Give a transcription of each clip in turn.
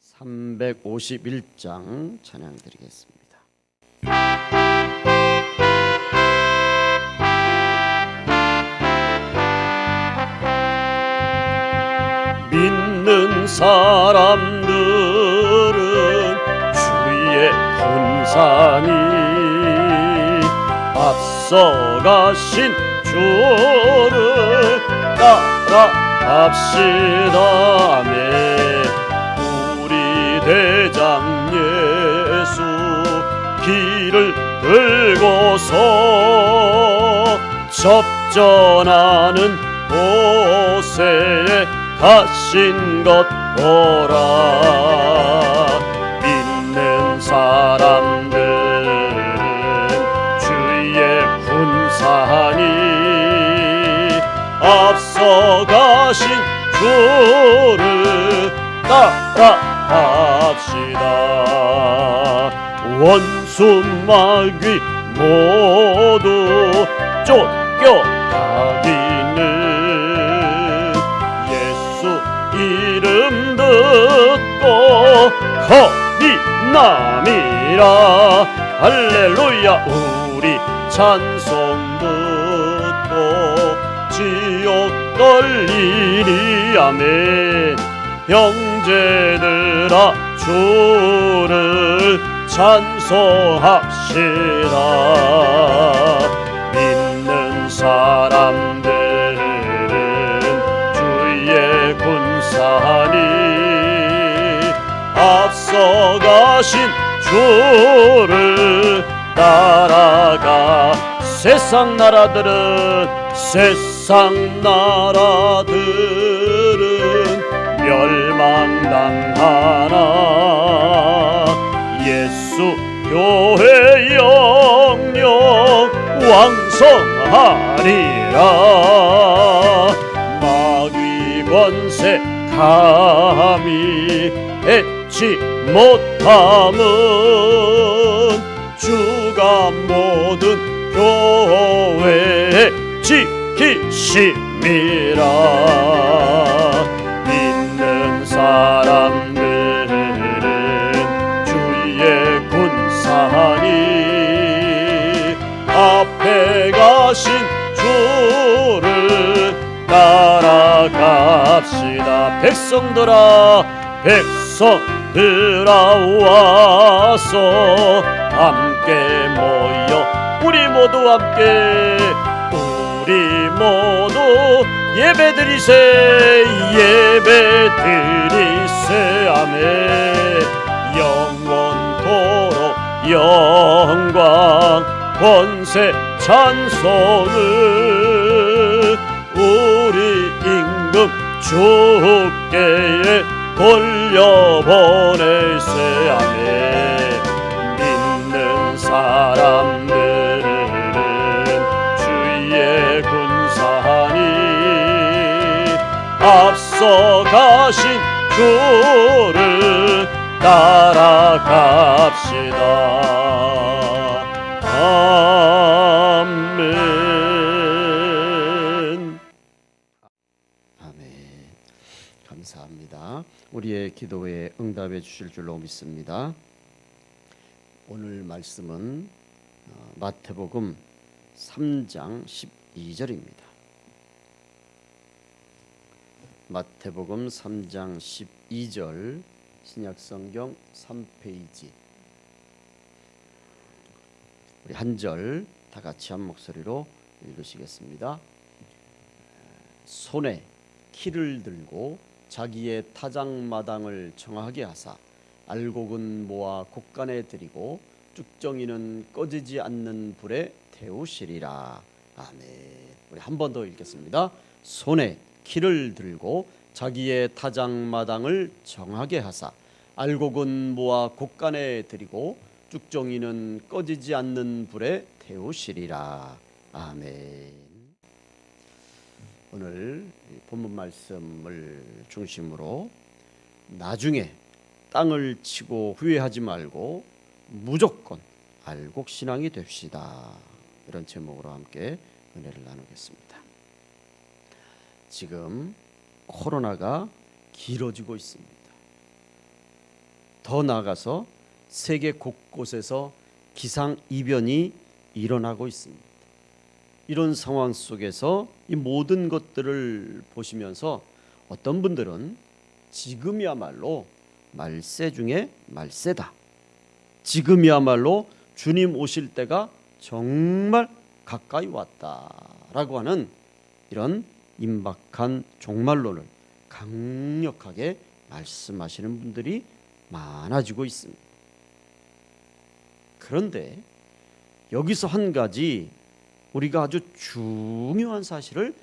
351장 찬양 드리겠습니다. 믿는 사람들은 주의 군상이 앞서가신 주를 따라갑시다. 아멘. 우리 대장 예수 길을 들고서 접전하는 곳에 가신 것 보라. 믿는 사람들은 주의 군사하니 앞서가신 주를 따라갑시다. 원수 마귀 모두 쫓겨가기는 이름 듣고 겁이 남이라. 할렐루야. 우리 찬송 듣고 지옥 떨리니. 아멘. 형제들아 주를 찬송합시다. 믿는 사람들은 주의 군사하니 앞서가신 주를 따라가. 세상 나라들은 멸망당하나 예수 교회 영영 왕성하리라. 마귀 권세 감히 해치 못함은 주가 모든 교회에 지키심이라. 믿는 사람들은 주의 군사하니 앞에 가신 주를 따라갑시다. 백성들아 와서 함께 모여 우리 모두 함께 우리 모두 예배드리세. 아멘. 영원토록 영광 권세 찬송을 우리 임금 주께에 돌려보내세. 아멘. 믿는 사람들은 주의 군사하니 앞서가신 주를 따라갑시다. 아멘. 아멘. 감사합니다. 우리의 기도에 응답해 주실 줄로 믿습니다. 오늘 말씀은 마태복음 3장 12절입니다. 마태복음 3장 12절 신약성경 3페이지. 우리 한 절 다 같이 한 목소리로 읽으시겠습니다. 손에 키를 들고 자기의 타작마당을 정하게 하사 알곡은 모아 곡간에 들이고 쭉정이는 꺼지지 않는 불에 태우시리라. 아멘. 우리 한 번 더 읽겠습니다. 손에 키를 들고 자기의 타작마당을 정하게 하사 알곡은 모아 곡간에 들이고 쭉정이는 꺼지지 않는 불에 태우시리라. 아멘. 오늘 본문 말씀을 중심으로 나중에 땅을 치고 후회하지 말고 무조건 알곡신앙이 됩시다. 이런 제목으로 함께 은혜를 나누겠습니다. 지금 코로나가 길어지고 있습니다. 더 나아가서 세계 곳곳에서 기상이변이 일어나고 있습니다. 이런 상황 속에서 이 모든 것들을 보시면서 어떤 분들은 지금이야말로 말세 중에 말세다, 지금이야말로 주님 오실 때가 정말 가까이 왔다라고 하는 이런 임박한 종말론을 강력하게 말씀하시는 분들이 많아지고 있습니다. 그런데 여기서 한 가지 우리가 아주 중요한 사실을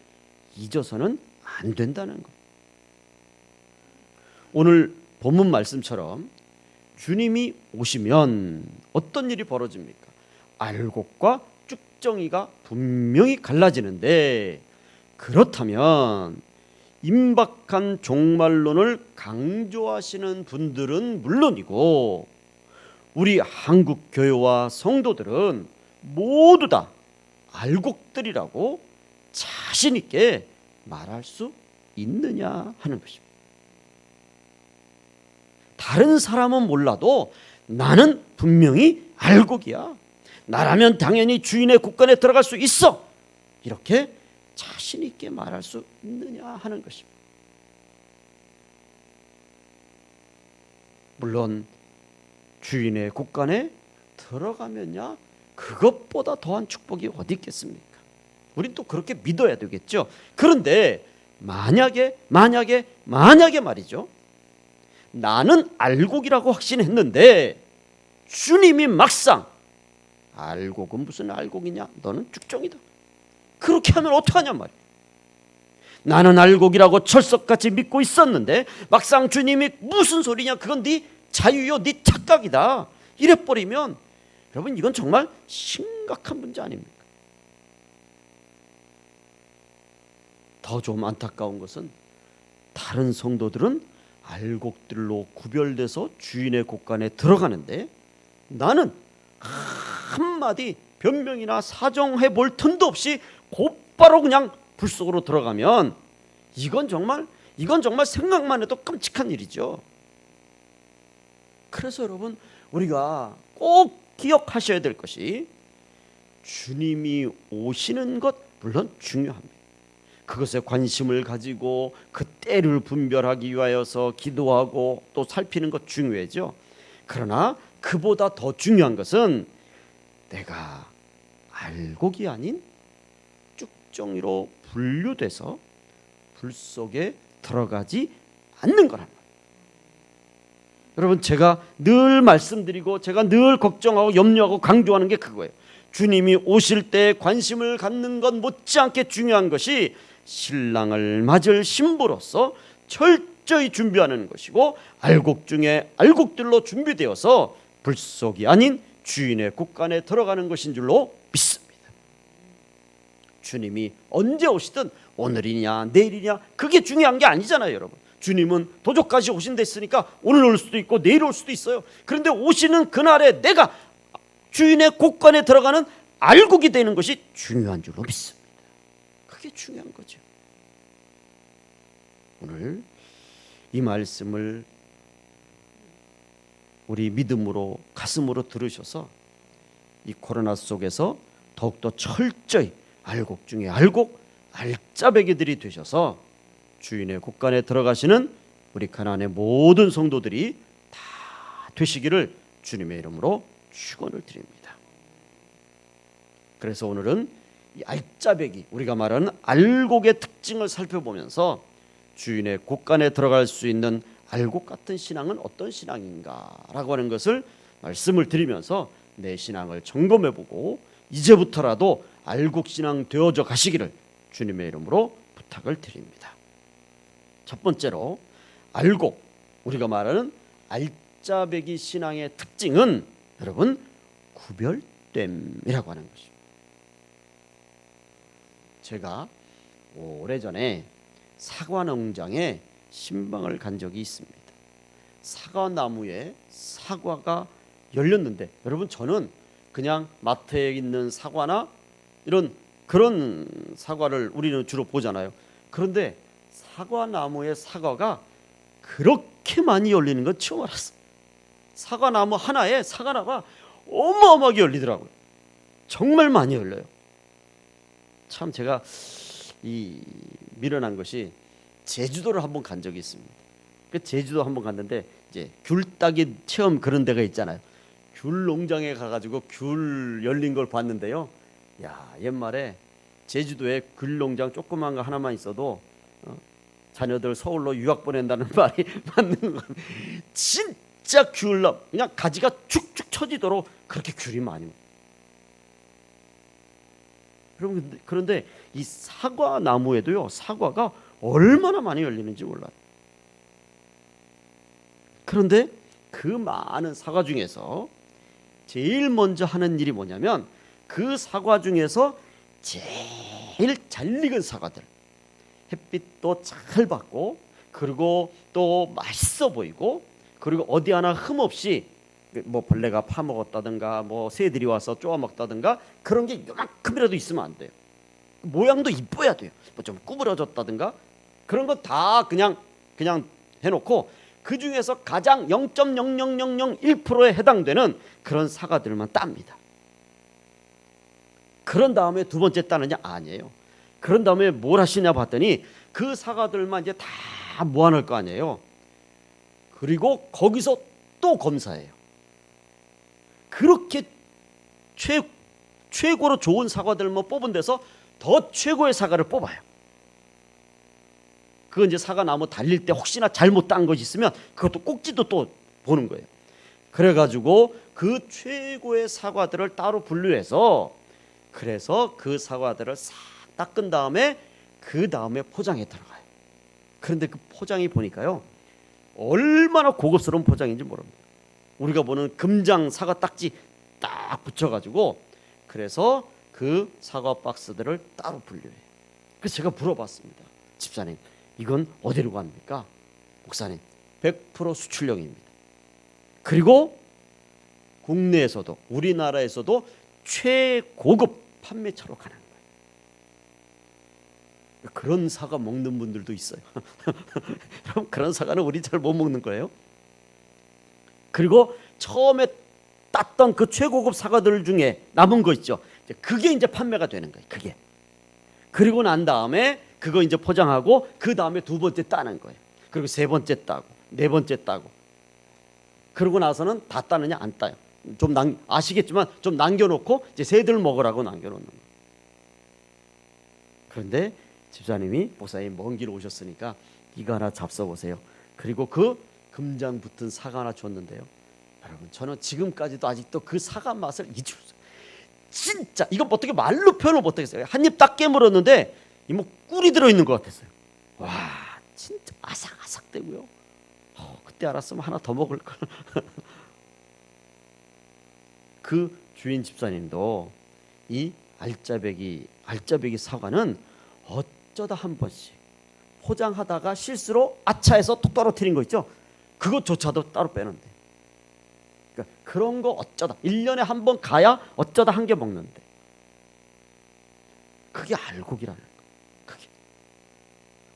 잊어서는 안 된다는 것. 오늘 본문 말씀처럼 주님이 오시면 어떤 일이 벌어집니까? 알곡과 쭉정이가 분명히 갈라지는데, 그렇다면 임박한 종말론을 강조하시는 분들은 물론이고 우리 한국 교회와 성도들은 모두 다 알곡들이라고 자신 있게 말할 수 있느냐 하는 것입니다. 다른 사람은 몰라도 나는 분명히 알곡이야, 나라면 당연히 주인의 국간에 들어갈 수 있어, 이렇게 자신 있게 말할 수 있느냐 하는 것입니다. 물론 주인의 국간에 들어가면야 그것보다 더한 축복이 어디 있겠습니까? 우린 또 그렇게 믿어야 되겠죠. 그런데 만약에 말이죠, 나는 알곡이라고 확신했는데 주님이 막상 알곡은 무슨 알곡이냐, 너는 쭉정이다, 그렇게 하면 어떡하냔 말이야. 나는 알곡이라고 철석같이 믿고 있었는데 막상 주님이 무슨 소리냐, 그건 네 자유요, 네 착각이다, 이래버리면 여러분 이건 정말 심각한 문제 아닙니까? 더 좀 안타까운 것은 다른 성도들은 알곡들로 구별돼서 주인의 곳간에 들어가는데 나는 한마디 변명이나 사정해 볼 틈도 없이 곧바로 그냥 불 속으로 들어가면 이건 정말 생각만 해도 끔찍한 일이죠. 그래서 여러분 우리가 꼭 기억하셔야 될 것이, 주님이 오시는 것 물론 중요합니다. 그것에 관심을 가지고 그 때를 분별하기 위하여서 기도하고 또 살피는 것 중요하죠. 그러나 그보다 더 중요한 것은 내가 알곡이 아닌 쭉정이로 분류돼서 불 속에 들어가지 않는 거란 말이에요. 여러분 제가 늘 말씀드리고 제가 늘 걱정하고 염려하고 강조하는 게 그거예요. 주님이 오실 때 관심을 갖는 것 못지않게 중요한 것이 신랑을 맞을 신부로서 철저히 준비하는 것이고, 알곡 중에 알곡들로 준비되어서 불속이 아닌 주인의 곳간에 들어가는 것인 줄로 믿습니다. 주님이 언제 오시든 오늘이냐 내일이냐 그게 중요한 게 아니잖아요. 여러분 주님은 도적까지 오신다 했으니까 오늘 올 수도 있고 내일 올 수도 있어요. 그런데 오시는 그날에 내가 주인의 곳간에 들어가는 알곡이 되는 것이 중요한 줄로 믿습니다. 그게 중요한 거죠. 오늘 이 말씀을 우리 믿음으로 가슴으로 들으셔서 이 코로나 속에서 더욱더 철저히 알곡 중에 알곡, 알짜배기들이 되셔서 주인의 곳간에 들어가시는 우리 가나안의 모든 성도들이 다 되시기를 주님의 이름으로 축원을 드립니다. 그래서 오늘은 이 알짜배기, 우리가 말하는 알곡의 특징을 살펴보면서 주인의 곳간에 들어갈 수 있는 알곡 같은 신앙은 어떤 신앙인가라고 하는 것을 말씀을 드리면서 내 신앙을 점검해보고 이제부터라도 알곡 신앙 되어져 가시기를 주님의 이름으로 부탁을 드립니다. 첫 번째로 알곡, 우리가 말하는 알짜배기 신앙의 특징은 여러분 구별됨이라고 하는 것입니다. 제가 오래전에 사과 농장에 신방을 간 적이 있습니다. 사과나무에 사과가 열렸는데 여러분 저는 그냥 마트에 있는 사과나 그런 사과를 우리는 주로 보잖아요. 그런데 사과나무에 사과가 그렇게 많이 열리는 건 처음 알았어요. 사과나무 하나에 사과나가 어마어마하게 열리더라고요. 정말 많이 열려요. 참 제가 이 미련한 것이 제주도를 한번 간 적이 있습니다. 그 제주도 한번 갔는데 이제 귤 따기 체험 그런 데가 있잖아요. 귤 농장에 가가지고 귤 열린 걸 봤는데요. 야, 옛말에 제주도에 귤 농장 조그만 거 하나만 있어도 자녀들 서울로 유학 보낸다는 말이 맞는 거. 진짜 귤나무 그냥 가지가 축축 처지도록 그렇게 귤이 많이. 여러분, 그런데 이 사과 나무에도요, 사과가 얼마나 많이 열리는지 몰라요. 그런데 그 많은 사과 중에서 제일 먼저 하는 일이 뭐냐면 그 사과 중에서 제일 잘 익은 사과들, 햇빛도 잘 받고 그리고 또 맛있어 보이고 그리고 어디 하나 흠없이 뭐 벌레가 파먹었다든가 뭐 새들이 와서 쪼아먹다든가 그런 게 요만큼이라도 있으면 안 돼요. 모양도 이뻐야 돼요. 뭐 좀 구부러졌다든가 그런 거 다 그냥 해놓고 그 중에서 가장 0.00001%에 해당되는 그런 사과들만 땁니다. 그런 다음에 두 번째 따느냐? 아니에요. 그런 다음에 뭘 하시냐 봤더니 그 사과들만 이제 다 모아놓을 거 아니에요. 그리고 거기서 또 검사해요. 그렇게 최고로 좋은 사과들만 뽑은 데서 더 최고의 사과를 뽑아요. 그건 이제 사과 나무 달릴 때 혹시나 잘못 딴 것이 있으면 그것도 꼭지도 또 보는 거예요. 그래가지고 그 최고의 사과들을 따로 분류해서 그래서 그 사과들을 싹 닦은 다음에 그 다음에 포장에 들어가요. 그런데 그 포장이 보니까요 얼마나 고급스러운 포장인지 모릅니다. 우리가 보는 금장 사과 딱지 딱 붙여가지고 그래서 그 사과 박스들을 따로 분류해요. 그래서 제가 물어봤습니다. 집사님, 이건 어디로 갑니까? 목사님, 100% 수출용입니다. 그리고 국내에서도 우리나라에서도 최고급 판매처로 가는 거예요. 그런 사과 먹는 분들도 있어요. 그럼 그런 사과는 우리 잘 못 먹는 거예요. 그리고 처음에 땄던 그 최고급 사과들 중에 남은 거 있죠. 그게 이제 판매가 되는 거예요. 그게. 그리고 난 다음에 그거 이제 포장하고 그 다음에 두 번째 따는 거예요. 그리고 세 번째 따고 네 번째 따고. 그러고 나서는 다 따느냐 안 따요. 좀 아시겠지만 좀 남겨놓고 이제 새들 먹으라고 남겨놓는 거예요. 그런데 집사님이 목사님 먼 길 오셨으니까 이거 하나 잡숴보세요. 그리고 그 금장 붙은 사과 하나 줬는데요. 여러분, 저는 지금까지도 아직도 그 사과 맛을 잊을 수 없어요. 진짜 이거 어떻게 말로 표현을 못하겠어요. 한 입 딱 깨물었는데 이뭐 꿀이 들어있는 것 같았어요. 와, 진짜 아삭아삭되고요. 그때 알았으면 하나 더 먹을 걸. 그 주인 집사님도 이 알짜배기 사과는 어쩌다 한 번씩 포장하다가 실수로 아차해서 톡 떨어뜨린 거 있죠. 그것조차도 따로 빼는데. 그러니까 그런 거 어쩌다 1년에 한 번 가야 어쩌다 한 개 먹는데. 그게 알곡이라는 거. 그게.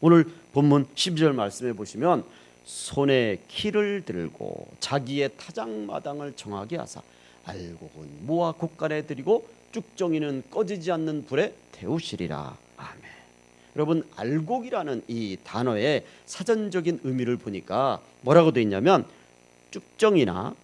오늘 본문 12절 말씀해 보시면 손에 키를 들고 자기의 타작마당을 정하게 하사 알곡은 모아 곳간에 들이고 쭉정이는 꺼지지 않는 불에 태우시리라. 아멘. 여러분, 알곡이라는 이 단어의 사전적인 의미를 보니까 뭐라고 되어 있냐면 쭉정이나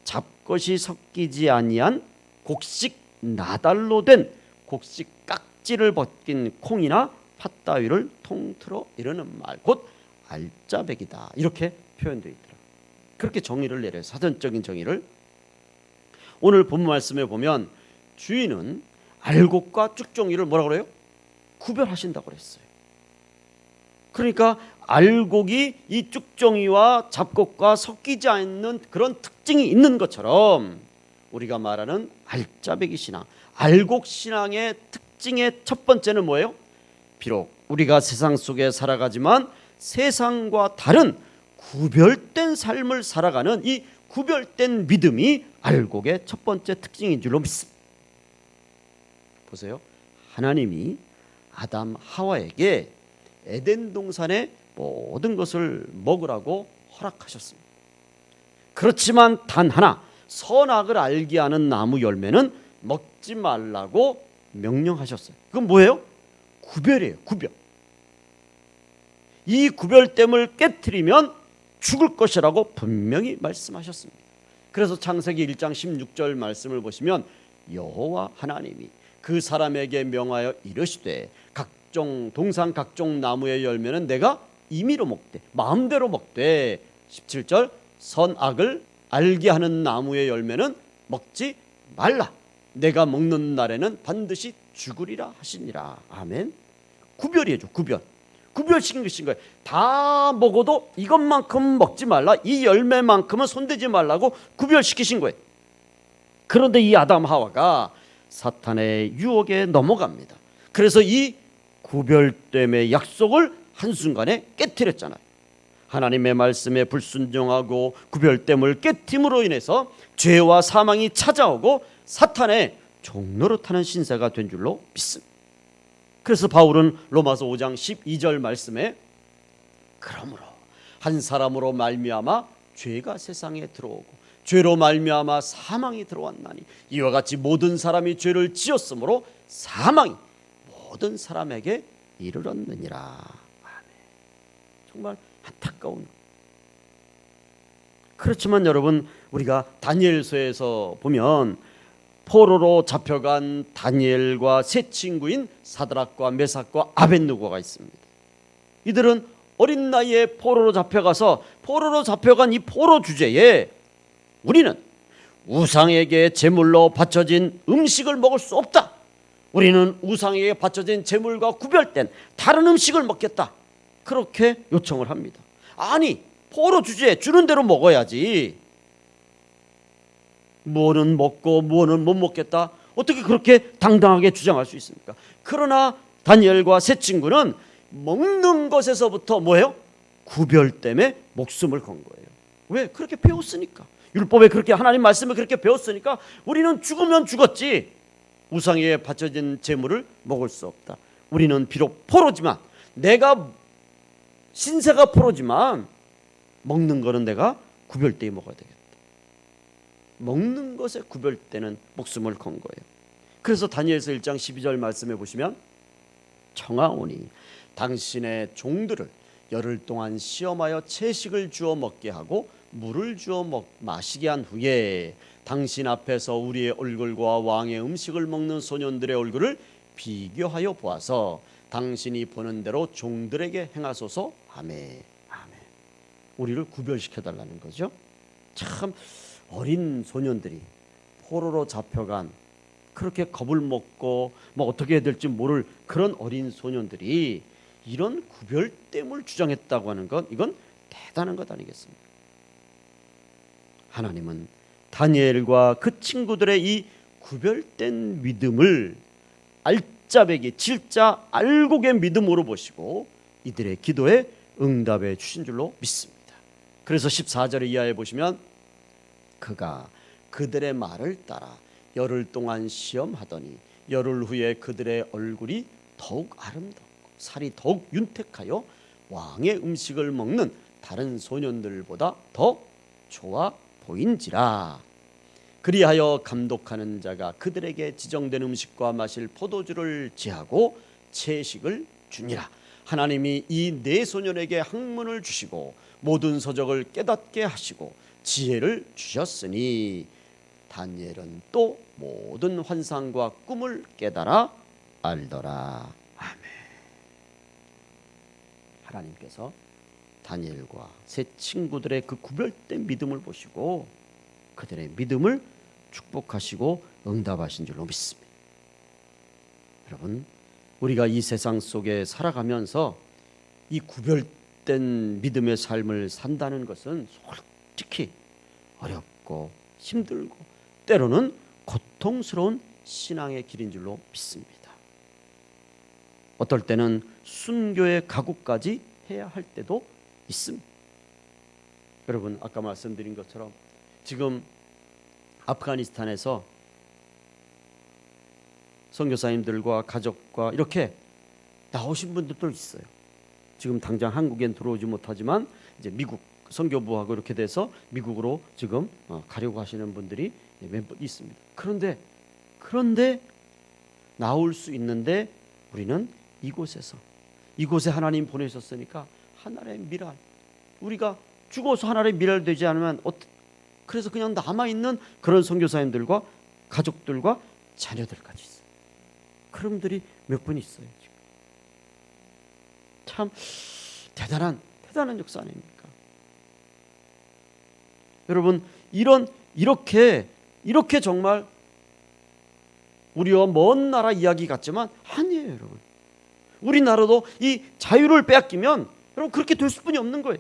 잡것이 섞이지 아니한 곡식 나달로 된 곡식 깍지를 벗긴 콩이나 팥 따위를 통틀어 이르는 말, 곧 알짜배기다. 이렇게 표현되어 있더라고요. 그렇게 정의를 내려요. 사전적인 정의를. 오늘 본문 말씀에 보면 주인은 알곡과 쭉정이를 뭐라고 그래요? 구별하신다고 그랬어요. 그러니까 알곡이 이 쭉정이와 잡곡과 섞이지 않는 그런 특징이 있는 것처럼 우리가 말하는 알짜배기 신앙, 알곡 신앙의 특징의 첫 번째는 뭐예요? 비록 우리가 세상 속에 살아가지만 세상과 다른 구별된 삶을 살아가는 이 구별된 믿음이 알곡의 첫 번째 특징인 줄로 믿습니다. 보세요. 하나님이 아담 하와에게 에덴 동산의 모든 것을 먹으라고 허락하셨습니다. 그렇지만 단 하나 선악을 알게 하는 나무 열매는 먹지 말라고 명령하셨어요. 그건 뭐예요? 구별이에요. 구별. 이 구별됨을 깨트리면 죽을 것이라고 분명히 말씀하셨습니다. 그래서 창세기 1장 16절 말씀을 보시면 여호와 하나님이 그 사람에게 명하여 이르시되 각종 동산 각종 나무의 열매는 내가 임의로 먹되 마음대로 먹되 17절 선악을 알게 하는 나무의 열매는 먹지 말라. 내가 먹는 날에는 반드시 죽으리라 하시니라. 아멘. 구별이죠. 구별. 구별시킨 것인 거예요. 다 먹어도 이것만큼은 먹지 말라. 이 열매만큼은 손대지 말라고 구별시키신 거예요. 그런데 이 아담 하와가 사탄의 유혹에 넘어갑니다. 그래서 이 구별됨의 약속을 한순간에 깨트렸잖아요. 하나님의 말씀에 불순종하고 구별됨을 깨트림으로 인해서 죄와 사망이 찾아오고 사탄의 종노릇하는 신세가 된 줄로 믿습니다. 그래서 바울은 로마서 5장 12절 말씀에 그러므로 한 사람으로 말미암아 죄가 세상에 들어오고 죄로 말미암아 사망이 들어왔나니 이와 같이 모든 사람이 죄를 지었으므로 사망이 모든 사람에게 이르렀느니라. 아멘. 정말 안타까운 것. 그렇지만 여러분, 우리가 다니엘서에서 보면 포로로 잡혀간 다니엘과 세 친구인 사드락과 메삭과 아벳느고가 있습니다. 이들은 어린 나이에 포로로 잡혀간 이 포로 주제에 우리는 우상에게 제물로 바쳐진 음식을 먹을 수 없다. 우리는 우상에게 바쳐진 제물과 구별된 다른 음식을 먹겠다. 그렇게 요청을 합니다. 아니, 포로 주제에 주는 대로 먹어야지. 뭐는 먹고 뭐는 못 먹겠다. 어떻게 그렇게 당당하게 주장할 수 있습니까? 그러나 다니엘과 세 친구는 먹는 것에서부터 뭐예요? 구별 때문에 목숨을 건 거예요. 왜? 그렇게 배웠으니까. 율법에 그렇게 하나님 말씀을 그렇게 배웠으니까 우리는 죽으면 죽었지 우상에 바쳐진 제물을 먹을 수 없다. 우리는 비록 포로지만 내가 신세가 포로지만 먹는 거는 내가 구별되게 먹어야 되겠다. 먹는 것에 구별되는 목숨을 건 거예요. 그래서 다니엘서 1장 12절 말씀해 보시면 청하오니 당신의 종들을 열흘 동안 시험하여 채식을 주어 먹게 하고 물을 주어 마시게 한 후에 당신 앞에서 우리의 얼굴과 왕의 음식을 먹는 소년들의 얼굴을 비교하여 보아서 당신이 보는 대로 종들에게 행하소서. 아멘. 아멘. 우리를 구별시켜 달라는 거죠. 참 어린 소년들이 포로로 잡혀간 그렇게 겁을 먹고 뭐 어떻게 해야 될지 모를 그런 어린 소년들이 이런 구별됨을 주장했다고 하는 건 이건 대단한 것 아니겠습니까? 하나님은 다니엘과 그 친구들의 이 구별된 믿음을 알짜배기 질자 알곡의 믿음으로 보시고 이들의 기도에 응답해 주신 줄로 믿습니다. 그래서 14절을 이하에 보시면 그가 그들의 말을 따라 열흘 동안 시험하더니 열흘 후에 그들의 얼굴이 더욱 아름답고 살이 더욱 윤택하여 왕의 음식을 먹는 다른 소년들보다 더 좋아 보인지라. 그리하여 감독하는 자가 그들에게 지정된 음식과 마실 포도주를 제하고 채식을 주니라. 하나님이 이 네 소년에게 학문을 주시고 모든 서적을 깨닫게 하시고 지혜를 주셨으니 다니엘은 또 모든 환상과 꿈을 깨달아 알더라. 아멘. 하나님께서 다니엘과 세 친구들의 그 구별된 믿음을 보시고 그들의 믿음을 축복하시고 응답하신 줄로 믿습니다. 여러분, 우리가 이 세상 속에 살아가면서 이 구별된 믿음의 삶을 산다는 것은 솔직히 어렵고 힘들고 때로는 고통스러운 신앙의 길인 줄로 믿습니다. 어떨 때는 순교의 각오까지 해야 할 때도 있습니다. 여러분, 아까 말씀드린 것처럼 지금 아프가니스탄에서 선교사님들과 가족과 이렇게 나오신 분들도 있어요. 지금 당장 한국엔 들어오지 못하지만 이제 미국 선교부하고 이렇게 돼서 미국으로 지금 가려고 하시는 분들이 몇 분 있습니다. 그런데 나올 수 있는데 우리는 이곳에 하나님 보내셨으니까 하나님의 미랄, 우리가 죽어서 하나님의 미랄 되지 않으면 그래서 그냥 남아있는 그런 선교사님들과 가족들과 자녀들까지 있어요. 그런 분들이 몇 분 있어요. 지금. 참 대단한 역사 아닙니까? 여러분, 이렇게 정말 우리와 먼 나라 이야기 같지만 아니에요. 여러분, 우리나라도 이 자유를 빼앗기면 여러분 그렇게 될 수뿐이 없는 거예요.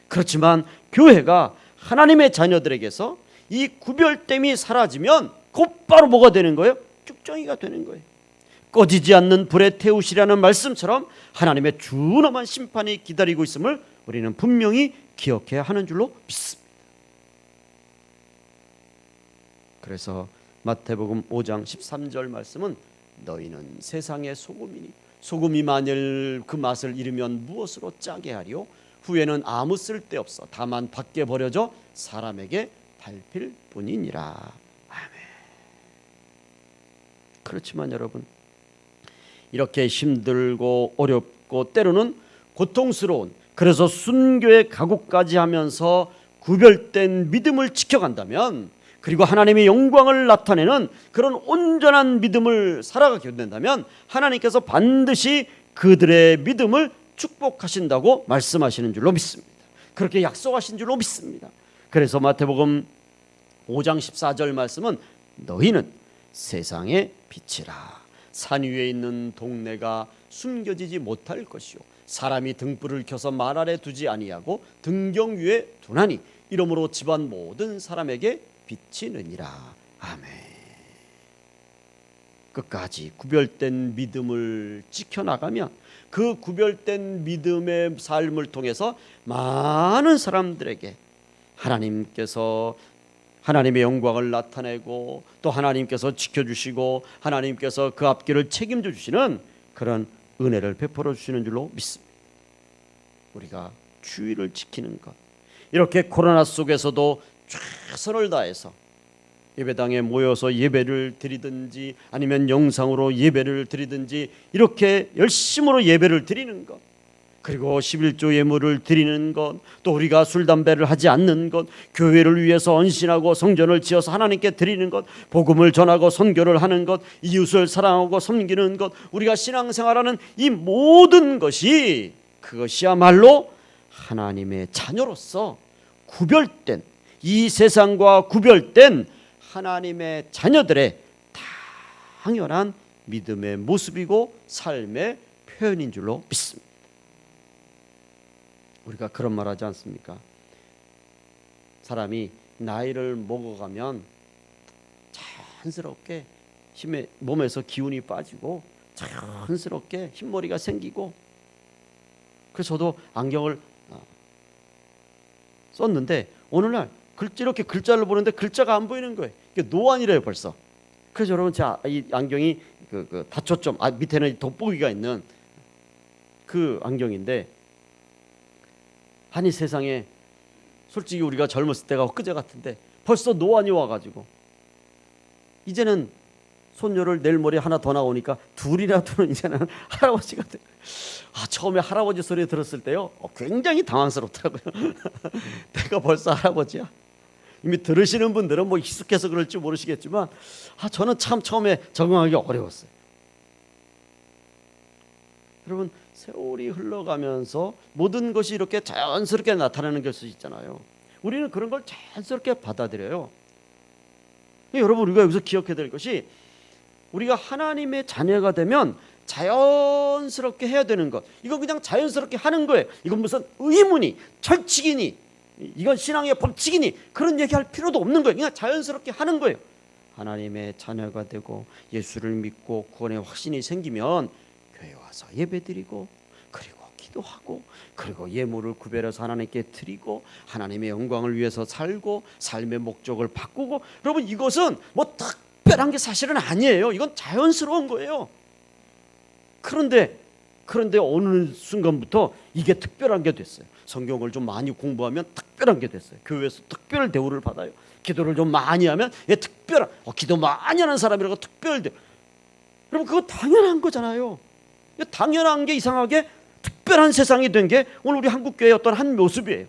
그렇지만 교회가 하나님의 자녀들에게서 이 구별됨이 사라지면 곧바로 뭐가 되는 거예요? 쭉정이가 되는 거예요. 꺼지지 않는 불에 태우시라는 말씀처럼 하나님의 준엄한 심판이 기다리고 있음을 우리는 분명히 기억해야 하는 줄로 믿습니다. 그래서 마태복음 5장 13절 말씀은 너희는 세상의 소금이니 소금이 만일 그 맛을 잃으면 무엇으로 짜게 하리요? 후에는 아무 쓸데없어 다만 밖에 버려져 사람에게 밟힐 뿐이니라. 아멘. 그렇지만 여러분, 이렇게 힘들고 어렵고 때로는 고통스러운, 그래서 순교의 각오까지 하면서 구별된 믿음을 지켜간다면, 그리고 하나님의 영광을 나타내는 그런 온전한 믿음을 살아가게 된다면 하나님께서 반드시 그들의 믿음을 축복하신다고 말씀하시는 줄로 믿습니다. 그렇게 약속하신 줄로 믿습니다. 그래서 마태복음 5장 14절 말씀은 너희는 세상의 빛이라. 산 위에 있는 동네가 숨겨지지 못할 것이요 사람이 등불을 켜서 말 아래 두지 아니하고 등경 위에 두나니 이러므로 집안 모든 사람에게 비치느니라. 아멘. 끝까지 구별된 믿음을 지켜나가면 그 구별된 믿음의 삶을 통해서 많은 사람들에게 하나님께서 하나님의 영광을 나타내고 또 하나님께서 지켜주시고 하나님께서 그 앞길을 책임져 주시는 그런 은혜를 베풀어 주시는 줄로 믿습니다. 우리가 주의를 지키는 것, 이렇게 코로나 속에서도 최선을 다해서 예배당에 모여서 예배를 드리든지 아니면 영상으로 예배를 드리든지 이렇게 열심으로 예배를 드리는 것, 그리고 11조 예물을 드리는 것, 또 우리가 술 담배를 하지 않는 것, 교회를 위해서 헌신하고 성전을 지어서 하나님께 드리는 것, 복음을 전하고 선교를 하는 것, 이웃을 사랑하고 섬기는 것, 우리가 신앙생활하는 이 모든 것이 그것이야말로 하나님의 자녀로서 구별된, 이 세상과 구별된 하나님의 자녀들의 당연한 믿음의 모습이고 삶의 표현인 줄로 믿습니다. 우리가 그런 말 하지 않습니까? 사람이 나이를 먹어가면 자연스럽게 몸에서 기운이 빠지고 자연스럽게 흰머리가 생기고, 그래서 저도 안경을 썼는데 오늘날 이렇게 글자를 보는데 글자가 안 보이는 거예요. 이게 노안이래요 벌써. 그래서 여러분, 이 안경이 그 다초점 밑에는 돋보기가 있는 그 안경인데, 아니 세상에 솔직히 우리가 젊었을 때가 엊그제 같은데 벌써 노안이 와가지고 이제는 손녀를 내일 모레 하나 더 나오니까 둘이라도는 이제는 할아버지가 돼. 처음에 할아버지 소리 들었을 때요 굉장히 당황스럽더라고요. 내가 벌써 할아버지야. 이미 들으시는 분들은 뭐 익숙해서 그럴지 모르시겠지만 저는 참 처음에 적응하기 어려웠어요. 여러분, 세월이 흘러가면서 모든 것이 이렇게 자연스럽게 나타나는 것이 있잖아요. 우리는 그런 걸 자연스럽게 받아들여요. 여러분, 우리가 여기서 기억해야 될 것이, 우리가 하나님의 자녀가 되면 자연스럽게 해야 되는 것, 이건 그냥 자연스럽게 하는 거예요. 이건 무슨 의무니 철칙이니 이건 신앙의 법칙이니 그런 얘기할 필요도 없는 거예요. 그냥 자연스럽게 하는 거예요. 하나님의 자녀가 되고 예수를 믿고 구원의 확신이 생기면 교회 와서 예배드리고, 그리고 기도하고, 그리고 예물을 구별해서 하나님께 드리고, 하나님의 영광을 위해서 살고, 삶의 목적을 바꾸고. 여러분, 이것은 뭐 특별한 게 사실은 아니에요. 이건 자연스러운 거예요. 그런데 그런데 어느 순간부터 이게 특별한 게 됐어요. 성경을 좀 많이 공부하면 특별한 게 됐어요. 교회에서 특별 대우를 받아요. 기도를 좀 많이 하면 특별한 기도 많이 하는 사람이라고 특별 대우. 여러분 그거 당연한 거잖아요. 당연한 게 이상하게 특별한 세상이 된 게 오늘 우리 한국교회의 어떤 한 모습이에요.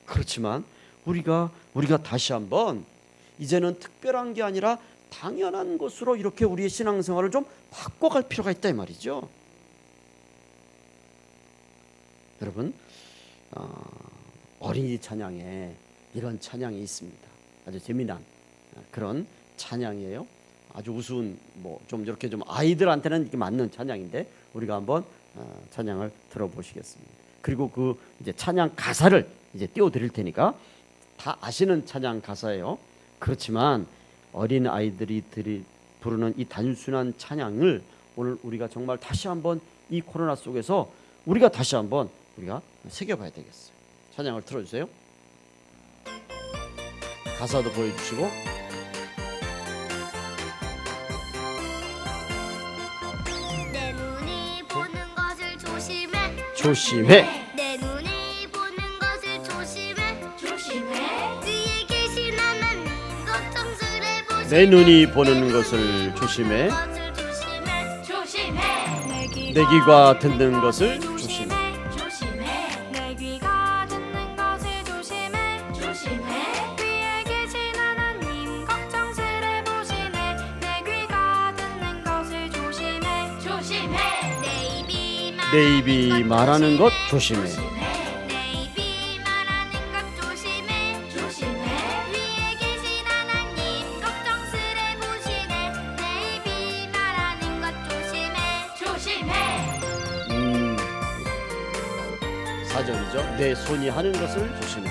그렇지만 우리가 다시 한번 이제는 특별한 게 아니라 당연한 것으로 이렇게 우리의 신앙생활을 좀 바꿔갈 필요가 있다 이 말이죠. 여러분 어린이 찬양에 이런 찬양이 있습니다. 아주 재미난 그런 찬양이에요. 아주 우스운 좀 이렇게 좀 아이들한테는 이게 맞는 찬양인데 우리가 한번 찬양을 들어보시겠습니다. 그리고 그 이제 찬양 가사를 이제 띄워드릴 테니까 다 아시는 찬양 가사예요. 그렇지만 어린 아이들이 부르는 이 단순한 찬양을 오늘 우리가 정말 다시 한번 이 코로나 속에서 우리가 다시 한번 우리가 새겨봐야 되겠어요. 찬양을 틀어주세요. 가사도 보여주시고. 내 눈이 보는 것을 조심해. 조심해. 내 눈이 보는 것을 조심해. 조심해. 위에 계신 하나님 걱정스레 보시네. 내 눈이 보는 것을 조심해. 조심해. 내 귀가 듣는 것을 조심해. 조심해. 내 귀가 듣는 것을 조심해. 조심해. 위에 계신 하나님 걱정스레 보시네. 내 귀가 듣는 것을 조심해. 조심해. 내 입이 말하는 것 조심해. 내 입이 말하는 것 조심해. 조심해. 위에 계신 하나님 걱정스레 보시네. 내 입이 말하는 것 조심해. 조심해. 4절이죠. 내 손이 하는 것을 조심해.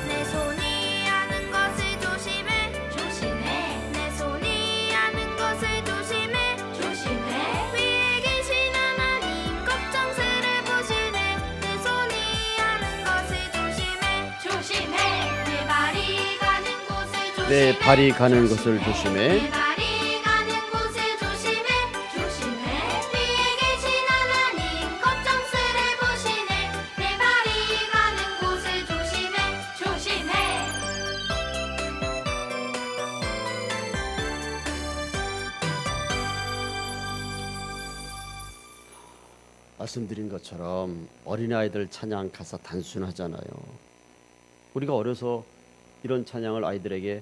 내 손이 하는 것을 조심해. 조심해. 내 손이 하는 것을 조심해. 조심해. 위에 계신 하나님 걱정스레 보시네. 내 손이 하는 것을 조심해. 조심해. 내 발이 가는 곳을 조심해. 내 발이 가는 것을 조심해. 내 발이 가는 곳을 조심해. 조심해. 위에 계신 하나님 걱정스레 보시네. 내 발이 가는 곳을 조심해. 조심해. 말씀드린 것처럼 어린아이들 찬양 가사 단순하잖아요. 우리가 어려서 이런 찬양을 아이들에게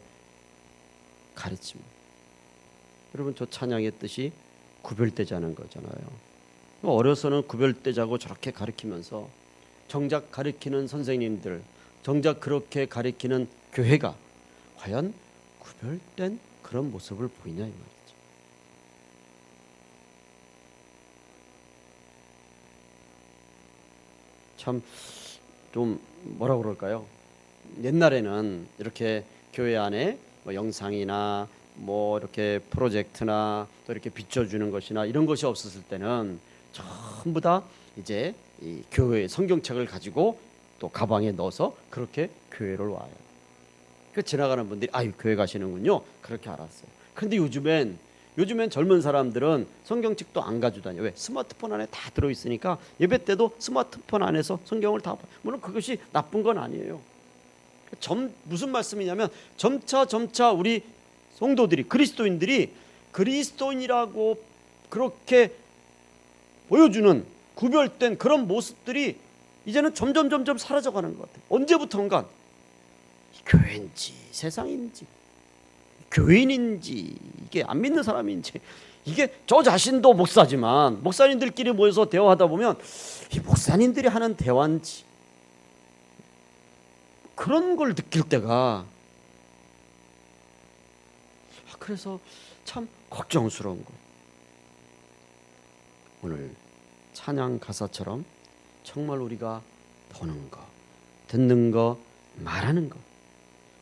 가르칩니다. 여러분 저 찬양의 뜻이 구별되자는 거잖아요. 어려서는 구별되자고 저렇게 가르치면서 정작 가르치는 선생님들, 정작 그렇게 가르치는 교회가 과연 구별된 그런 모습을 보이냐 이 말이죠. 참 좀 뭐라 그럴까요? 옛날에는 이렇게 교회 안에 영상이나 이렇게 프로젝트나 또 이렇게 비춰주는 것이나 이런 것이 없었을 때는 전부 다 이제 이 교회 성경책을 가지고 또 가방에 넣어서 그렇게 교회를 와요. 그 지나가는 분들이 아유 교회 가시는군요. 그렇게 알았어요. 그런데 요즘엔 젊은 사람들은 성경책도 안 가지고 다녀요. 왜? 스마트폰 안에 다 들어있으니까 예배 때도 스마트폰 안에서 성경을 다 봐요. 물론 그것이 나쁜 건 아니에요. 무슨 말씀이냐면 점차 우리 성도들이 그리스도인들이 그리스도인이라고 그렇게 보여주는 구별된 그런 모습들이 이제는 점점 사라져가는 것 같아요. 언제부턴가 교회인지 세상인지 교인인지 이게 안 믿는 사람인지 이게 저 자신도 목사지만 목사님들끼리 모여서 대화하다 보면 이 목사님들이 하는 대화인지 그런 걸 느낄 때가 그래서 참 걱정스러운 거. 오늘 찬양 가사처럼 정말 우리가 보는 거, 듣는 거, 말하는 거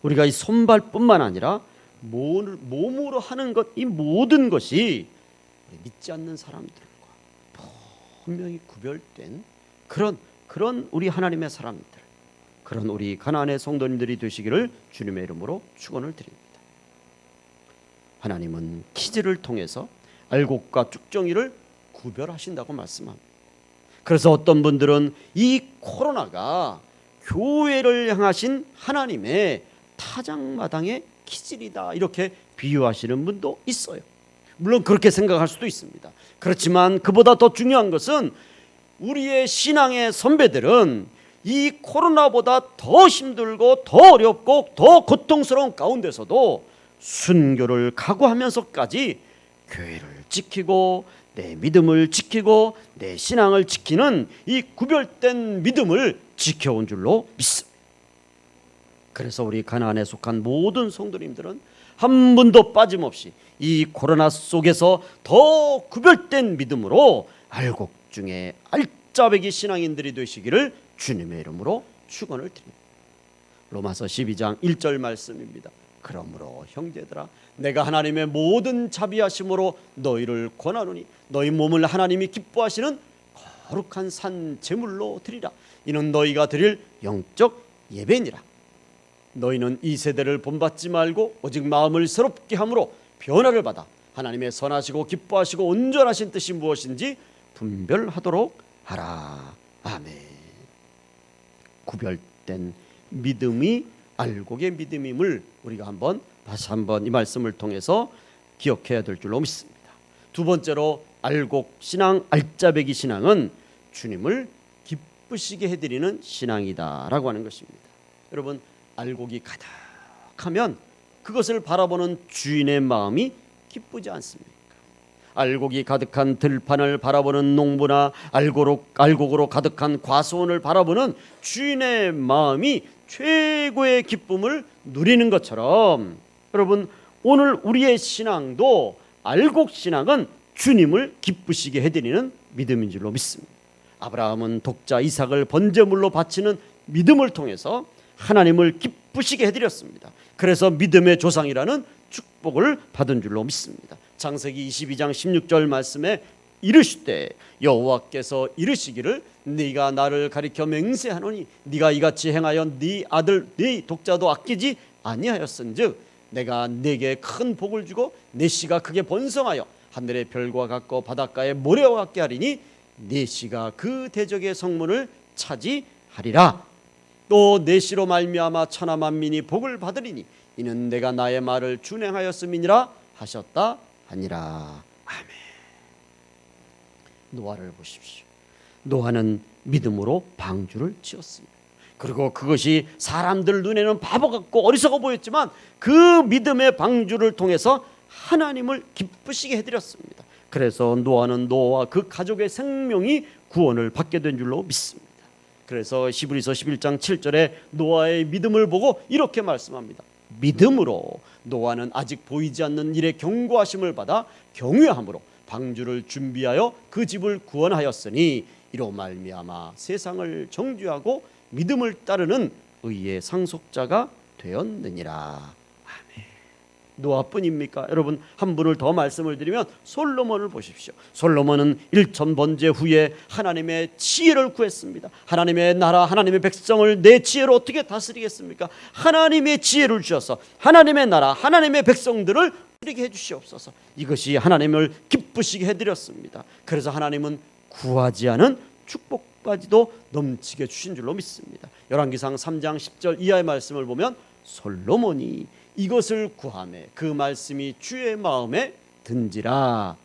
우리가 이 손발뿐만 아니라 몸으로 하는 것 이 모든 것이 믿지 않는 사람들과 분명히 구별된 그런 우리 하나님의 사람들 그런 우리 가나안의 성도님들이 되시기를 주님의 이름으로 축원을 드립니다. 하나님은 키즈를 통해서 알곡과 쭉정이를 구별하신다고 말씀합니다. 그래서 어떤 분들은 이 코로나가 교회를 향하신 하나님의 타작마당의 키질이다 이렇게 비유하시는 분도 있어요. 물론 그렇게 생각할 수도 있습니다. 그렇지만 그보다 더 중요한 것은 우리의 신앙의 선배들은 이 코로나보다 더 힘들고 더 어렵고 더 고통스러운 가운데서도 순교를 각오하면서까지 교회를 지키고 내 믿음을 지키고 내 신앙을 지키는 이 구별된 믿음을 지켜온 줄로 믿습니다. 그래서 우리 가나안에 속한 모든 성도님들은 한 분도 빠짐없이 이 코로나 속에서 더 구별된 믿음으로 알곡 중에 알짜배기 신앙인들이 되시기를 주님의 이름으로 축원을 드립니다. 로마서 12장 1절 말씀입니다. 그러므로 형제들아 내가 하나님의 모든 자비하심으로 너희를 권하노니 너희 몸을 하나님이 기뻐하시는 거룩한 산 제물로 드리라. 이는 너희가 드릴 영적 예배니라. 너희는 이 세대를 본받지 말고 오직 마음을 새롭게 함으로 변화를 받아 하나님의 선하시고 기뻐하시고 온전하신 뜻이 무엇인지 분별하도록 하라. 아멘. 구별된 믿음이 알곡의 믿음임을 우리가 다시 한번 이 말씀을 통해서 기억해야 될 줄로 믿습니다. 두 번째로 알곡 신앙, 알짜배기 신앙은 주님을 기쁘시게 해드리는 신앙이다라고 하는 것입니다. 여러분, 알곡이 가득하면 그것을 바라보는 주인의 마음이 기쁘지 않습니까? 알곡이 가득한 들판을 바라보는 농부나 알곡으로 가득한 과수원을 바라보는 주인의 마음이 최고의 기쁨을 누리는 것처럼 여러분, 오늘 우리의 신앙도 알곡 신앙은 주님을 기쁘시게 해드리는 믿음인 줄로 믿습니다. 아브라함은 독자 이삭을 번제물로 바치는 믿음을 통해서 하나님을 기쁘시게 해드렸습니다. 그래서 믿음의 조상이라는 축복을 받은 줄로 믿습니다. 창세기 22장 16절 말씀에 이르시되 여호와께서 이르시기를 네가 나를 가리켜 맹세하노니 네가 이같이 행하여 네 아들 네 독자도 아끼지 아니하였은즉 내가 네게 큰 복을 주고 네 씨가 크게 번성하여 하늘의 별과 같고 바닷가의 모래와 같게 하리니 네 씨가 그 대적의 성문을 차지하리라. 또 네 씨로 말미암아 천하 만민이 복을 받으리니 이는 내가 나의 말을 준행하였음이니라 하셨다 하니라. 아멘. 노아를 보십시오. 노아는 믿음으로 방주를 지었습니다. 그리고 그것이 사람들 눈에는 바보 같고 어리석어 보였지만 그 믿음의 방주를 통해서 하나님을 기쁘시게 해드렸습니다. 그래서 노아는 노아와 그 가족의 생명이 구원을 받게 된 줄로 믿습니다. 그래서 히브리서 11장 7절에 노아의 믿음을 보고 이렇게 말씀합니다. 믿음으로 노아는 아직 보이지 않는 일의 경고하심을 받아 경외함으로 방주를 준비하여 그 집을 구원하였으니 이로 말미암아 세상을 정죄하고 믿음을 따르는 의의 상속자가 되었느니라. 노아뿐입니까? 여러분, 한 분을 더 말씀을 드리면 솔로몬을 보십시오. 솔로몬은 1000번제 후에 하나님의 지혜를 구했습니다. 하나님의 나라, 하나님의 백성을 내 지혜로 어떻게 다스리겠습니까? 하나님의 지혜를 주셔서 하나님의 나라, 하나님의 백성들을 다스리게 해주시옵소서. 이것이 하나님을 기쁘시게 해드렸습니다. 그래서 하나님은 구하지 않은 축복까지도 넘치게 주신 줄로 믿습니다. 열왕기상 3장 10절 이하의 말씀을 보면 솔로몬이 이것을 구하매 그 말씀이 주의 마음에 든지라.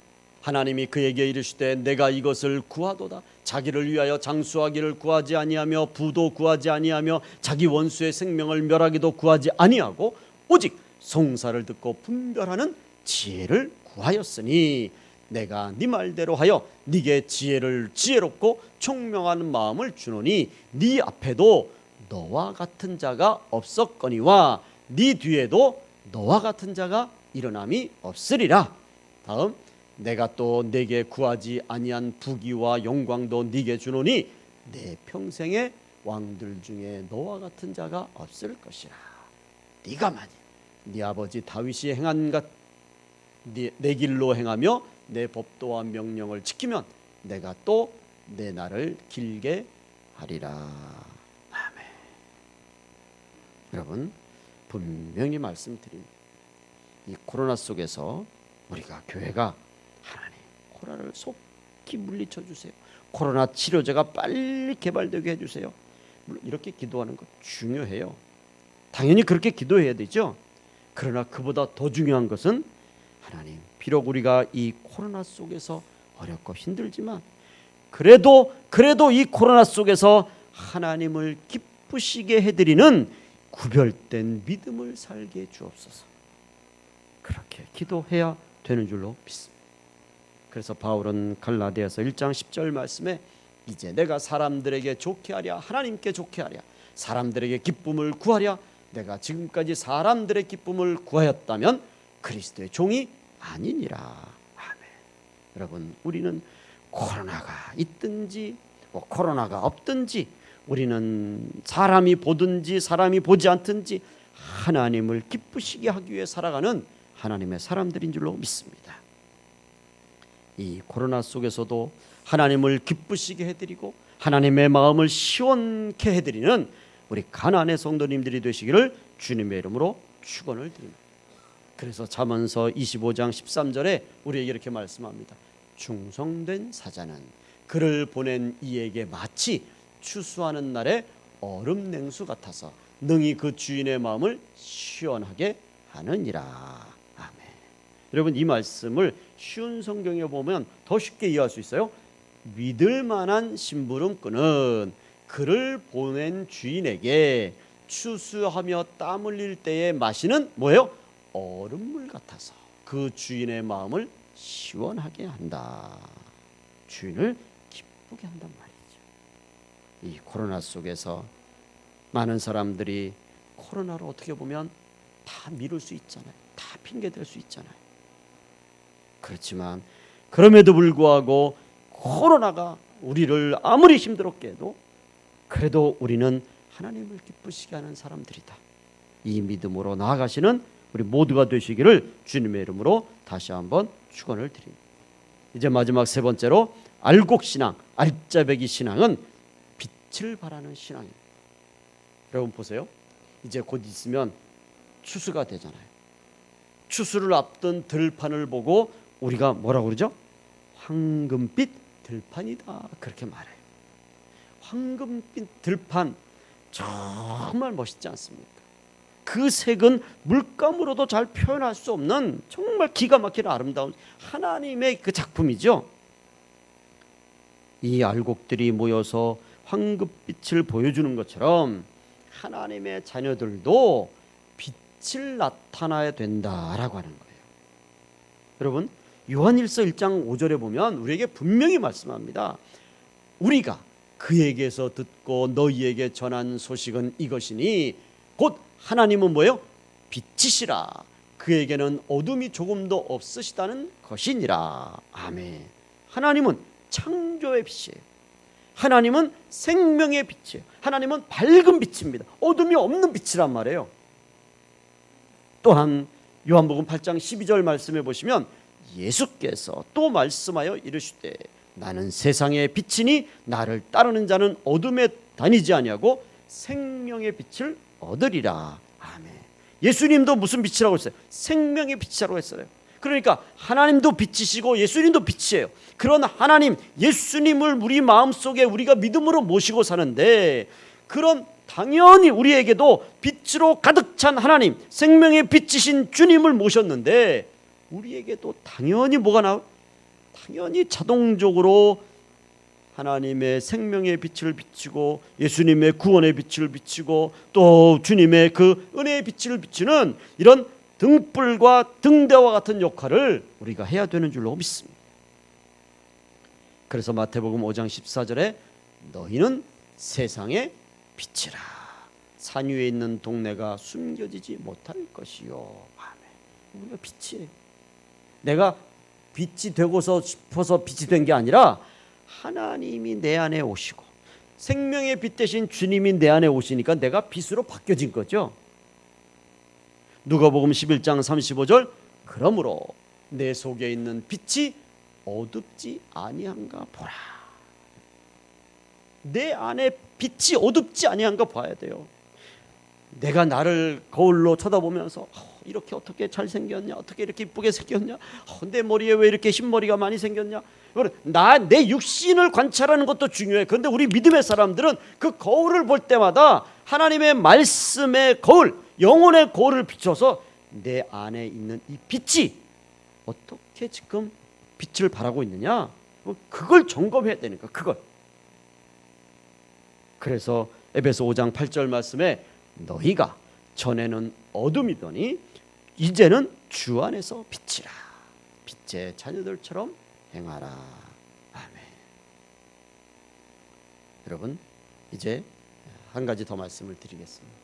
하나님이 그에게 이르시되 내가 이것을 구하도다. 자기를 위하여 장수하기를 구하지 아니하며 부도 구하지 아니하며 자기 원수의 생명을 멸하기도 구하지 아니하고 오직 송사를 듣고 분별하는 지혜를 구하였으니 내가 네 말대로 하여 네게 지혜롭고 총명한 마음을 주노니 네 앞에도 너와 같은 자가 없었거니와 네 뒤에도 너와 같은 자가 일어남이 없으리라. 다음, 내가 또 내게 구하지 아니한 부귀와 영광도 네게 주노니 내 평생의 왕들 중에 너와 같은 자가 없을 것이라. 네가 만일 네 아버지 다윗이 행한 것 내 길로 행하며 내 법도와 명령을 지키면 내가 또 내 날을 길게 하리라. 아멘. 여러분, 분명히 말씀드립니다. 이 코로나 속에서 우리가 교회가 하나님 코로나를 속히 물리쳐 주세요. 코로나 치료제가 빨리 개발되게 해주세요. 물론 이렇게 기도하는 것 중요해요. 당연히 그렇게 기도해야 되죠. 그러나 그보다 더 중요한 것은 하나님, 비록 우리가 이 코로나 속에서 어렵고 힘들지만 그래도 이 코로나 속에서 하나님을 기쁘시게 해드리는 구별된 믿음을 살게 주옵소서. 그렇게 기도해야 되는 줄로 믿습니다. 그래서 바울은 갈라디아서 1장 10절 말씀에 이제 내가 사람들에게 좋게 하랴 하나님께 좋게 하랴 사람들에게 기쁨을 구하랴 내가 지금까지 사람들의 기쁨을 구하였다면 그리스도의 종이 아니니라. 아멘. 여러분, 우리는 코로나가 있든지 코로나가 없든지 우리는 사람이 보든지 사람이 보지 않든지 하나님을 기쁘시게 하기 위해 살아가는 하나님의 사람들인 줄로 믿습니다. 이 코로나 속에서도 하나님을 기쁘시게 해드리고 하나님의 마음을 시원케 해드리는 우리 가나안의 성도님들이 되시기를 주님의 이름으로 축원을 드립니다. 그래서 잠언서 25장 13절에 우리에게 이렇게 말씀합니다. 충성된 사자는 그를 보낸 이에게 마치 추수하는 날의 얼음 냉수 같아서 능히 그 주인의 마음을 시원하게 하느니라. 아멘. 여러분, 이 말씀을 쉬운 성경에 보면 더 쉽게 이해할 수 있어요. 믿을 만한 심부름꾼은 그를 보낸 주인에게 추수하며 땀 흘릴 때에 마시는 뭐예요? 얼음물 같아서 그 주인의 마음을 시원하게 한다. 주인을 기쁘게 한단 말이죠. 이 코로나 속에서 많은 사람들이 코로나로 어떻게 보면 다 미룰 수 있잖아요. 다 핑계댈 수 있잖아요. 그렇지만 그럼에도 불구하고 코로나가 우리를 아무리 힘들었게 해도 그래도 우리는 하나님을 기쁘시게 하는 사람들이다. 이 믿음으로 나아가시는 우리 모두가 되시기를 주님의 이름으로 다시 한번 축원을 드립니다. 이제 마지막 세 번째로 알곡신앙, 알짜배기 신앙은 빛을 발하는 신앙입니다. 여러분 보세요. 이제 곧 있으면 추수가 되잖아요. 추수를 앞둔 들판을 보고 우리가 뭐라고 그러죠? 황금빛 들판이다, 그렇게 말해요. 황금빛 들판 정말 멋있지 않습니까? 그 색은 물감으로도 잘 표현할 수 없는 정말 기가 막히는 아름다운 하나님의 그 작품이죠. 이 알곡들이 모여서 황금빛을 보여주는 것처럼 하나님의 자녀들도 빛을 나타나야 된다라고 하는 거예요. 여러분, 요한일서 1장 5절에 보면 우리에게 분명히 말씀합니다. 우리가 그에게서 듣고 너희에게 전한 소식은 이것이니 곧 하나님은 뭐예요? 빛이시라. 그에게는 어둠이 조금도 없으시다는 것이니라. 아멘. 하나님은 창조의 빛이에요. 하나님은 생명의 빛이에요. 하나님은 밝은 빛입니다. 어둠이 없는 빛이란 말이에요. 또한 요한복음 8장 12절 말씀해 보시면 예수께서 또 말씀하여 이르시되 나는 세상의 빛이니 나를 따르는 자는 어둠에 다니지 아니하고 생명의 빛을 얻으리라. 아멘. 예수님도 무슨 빛이라고 했어요? 생명의 빛이라고 했어요. 그러니까 하나님도 빛이시고 예수님도 빛이에요. 그런 하나님, 예수님을 우리 마음속에 우리가 믿음으로 모시고 사는데 그런 당연히 우리에게도 빛으로 가득 찬 하나님, 생명의 빛이신 주님을 모셨는데 우리에게도 당연히 뭐가 나와요? 당연히 자동적으로 하나님의 생명의 빛을 비치고 예수님의 구원의 빛을 비치고 또 주님의 그 은혜의 빛을 비치는 이런 등불과 등대와 같은 역할을 우리가 해야 되는 줄로 믿습니다. 그래서 마태복음 5장 14절에 너희는 세상의 빛이라. 산 위에 있는 동네가 숨겨지지 못할 것이요. 아멘. 우리가 빛이에요. 내가 빛이 되고서 싶어서 빛이 된 게 아니라 하나님이 내 안에 오시고 생명의 빛 대신 주님이 내 안에 오시니까 내가 빛으로 바뀌어진 거죠. 누가복음 11장 35절 그러므로 내 속에 있는 빛이 어둡지 아니한가 보라. 내 안에 빛이 어둡지 아니한가 봐야 돼요. 내가 나를 거울로 쳐다보면서 이렇게 어떻게 잘생겼냐, 어떻게 이렇게 이쁘게 생겼냐, 내 머리에 왜 이렇게 흰머리가 많이 생겼냐. 내 육신을 관찰하는 것도 중요해. 그런데 우리 믿음의 사람들은 그 거울을 볼 때마다 하나님의 말씀의 거울, 영혼의 거울을 비춰서 내 안에 있는 이 빛이 어떻게 지금 빛을 발하고 있느냐, 그걸 점검해야 되는 거야. 그걸. 그래서 에베소 5장 8절 말씀에 너희가 전에는 어둠이더니 이제는 주 안에서 빛이라, 빛의 자녀들처럼 행하라. 아멘. 여러분, 이제 한 가지 더 말씀을 드리겠습니다.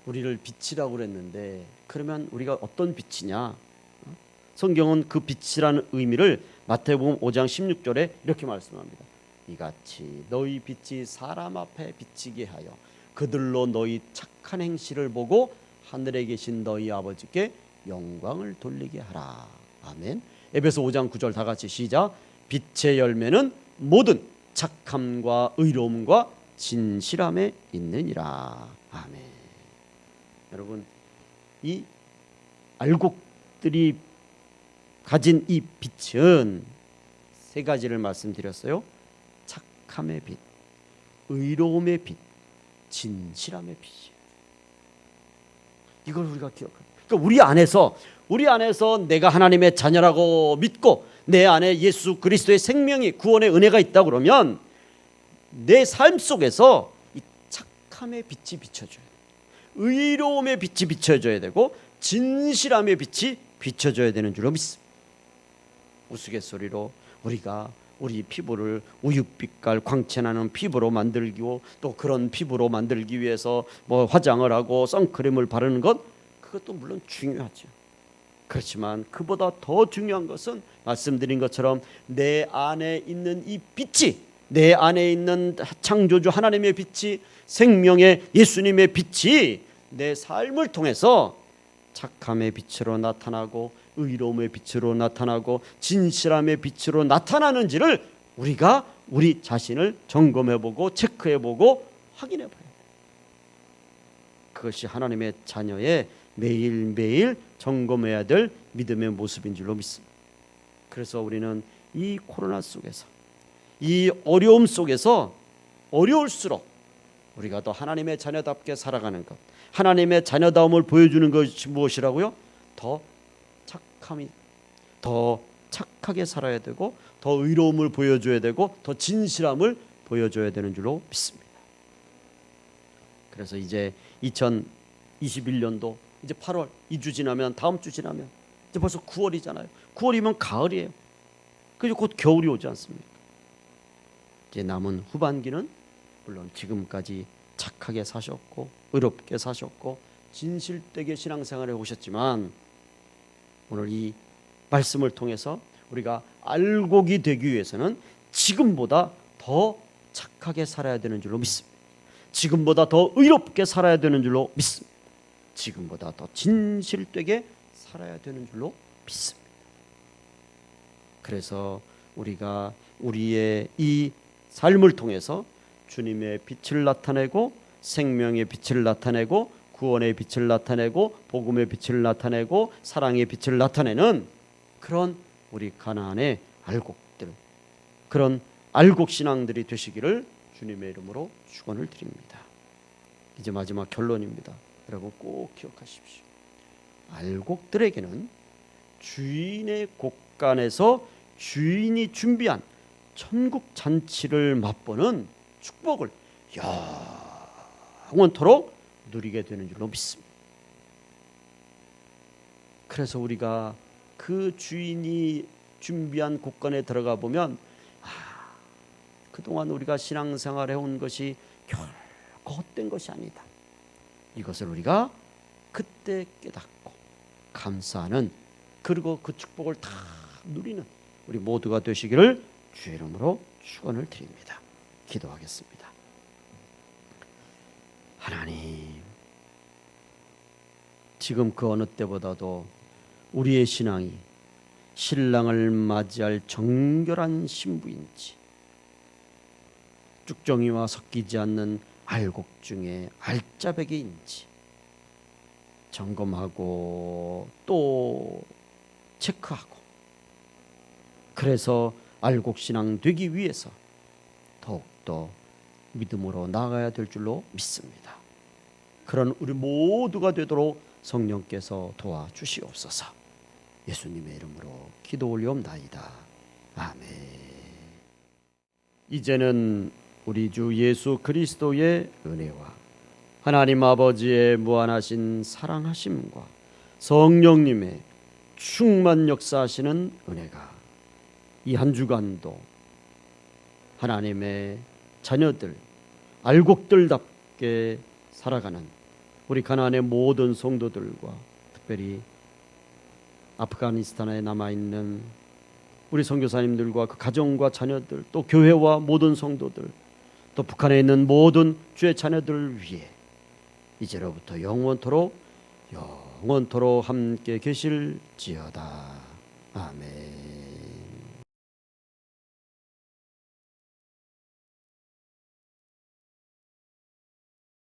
우리를 빛이라고 그랬는데 그러면 우리가 어떤 빛이냐? 성경은 그 빛이라는 의미를 마태복음 5장 16절에 이렇게 말씀합니다. 이같이 너희 빛이 사람 앞에 비치게 하여 그들로 너희 착한 행실을 보고 하늘에 계신 너희 아버지께 영광을 돌리게 하라. 아멘. 에베소 5장 9절 다 같이 시작. 빛의 열매는 모든 착함과 의로움과 진실함에 있느니라. 아멘. 여러분, 이 알곡들이 가진 이 빛은 세 가지를 말씀드렸어요. 착함의 빛, 의로움의 빛, 진실함의 빛이에요. 이걸 우리가 기억합니다. 그러니까 우리 안에서 내가 하나님의 자녀라고 믿고 내 안에 예수 그리스도의 생명이, 구원의 은혜가 있다 그러면 내 삶 속에서 이 착함의 빛이 비춰져야 돼요. 의로움의 빛이 비춰져야 되고 진실함의 빛이 비춰져야 되는 줄로 믿습니다. 우스갯소리로 우리가 우리 피부를 우윳빛깔 광채나는 피부로 만들고 또 그런 피부로 만들기 위해서 뭐 화장을 하고 선크림을 바르는 것, 그것도 물론 중요하죠. 그렇지만 그보다 더 중요한 것은 말씀드린 것처럼 내 안에 있는 이 빛이, 내 안에 있는 창조주 하나님의 빛이, 생명의 예수님의 빛이 내 삶을 통해서 착함의 빛으로 나타나고 의로움의 빛으로 나타나고 진실함의 빛으로 나타나는지를 우리가 우리 자신을 점검해보고 체크해보고 확인해봐야 돼요. 그것이 하나님의 자녀의 매일매일 점검해야 될 믿음의 모습인 줄로 믿습니다. 그래서 우리는 이 코로나 속에서, 이 어려움 속에서 어려울수록 우리가 더 하나님의 자녀답게 살아가는 것, 하나님의 자녀다움을 보여주는 것이 무엇이라고요? 더 착함이, 더 착하게 살아야 되고 더 의로움을 보여줘야 되고 더 진실함을 보여줘야 되는 줄로 믿습니다. 그래서 이제 2021년도 이제 8월 2주 지나면, 다음 주 지나면 이제 벌써 9월이잖아요. 9월이면 가을이에요. 그리고 곧 겨울이 오지 않습니까? 이제 남은 후반기는 물론 지금까지 착하게 사셨고 의롭게 사셨고 진실되게 신앙생활을 해오셨지만 오늘 이 말씀을 통해서 우리가 알곡이 되기 위해서는 지금보다 더 착하게 살아야 되는 줄로 믿습니다. 지금보다 더 의롭게 살아야 되는 줄로 믿습니다. 지금보다 더 진실되게 살아야 되는 줄로 믿습니다. 그래서 우리가 우리의 이 삶을 통해서 주님의 빛을 나타내고 생명의 빛을 나타내고 구원의 빛을 나타내고 복음의 빛을 나타내고 사랑의 빛을 나타내는 그런 우리 가나안의 알곡들, 그런 알곡 신앙들이 되시기를 주님의 이름으로 축원을 드립니다. 이제 마지막 결론입니다. 여러분 꼭 기억하십시오. 알곡들에게는 주인의 곳간에서 주인이 준비한 천국 잔치를 맛보는 축복을 영원토록 누리게 되는 줄로 믿습니다. 그래서 우리가 그 주인이 준비한 곳간에 들어가 보면 그동안 우리가 신앙생활 해온 것이 결코 헛된 것이 아니다. 이것을 우리가 그때 깨닫고 감사하는, 그리고 그 축복을 다 누리는 우리 모두가 되시기를 주의 이름으로 축원을 드립니다. 기도하겠습니다. 하나님, 지금 그 어느 때보다도 우리의 신앙이 신랑을 맞이할 정결한 신부인지, 쭉정이와 섞이지 않는 알곡 중에 알짜배기인지 점검하고 또 체크하고, 그래서 알곡신앙 되기 위해서 더욱더 믿음으로 나아가야 될 줄로 믿습니다. 그런 우리 모두가 되도록 성령께서 도와주시옵소서. 예수님의 이름으로 기도 올리옵나이다. 아멘. 이제는 우리 주 예수 그리스도의 은혜와 하나님 아버지의 무한하신 사랑하심과 성령님의 충만 역사하시는 은혜가 이 한 주간도 하나님의 자녀들, 알곡들답게 살아가는 우리 가나안의 모든 성도들과 특별히 아프가니스탄에 남아있는 우리 선교사님들과 그 가정과 자녀들, 또 교회와 모든 성도들, 또 북한에 있는 모든 주의 자녀들을 위해 이제로부터 영원토록 함께 계실지어다. 아멘.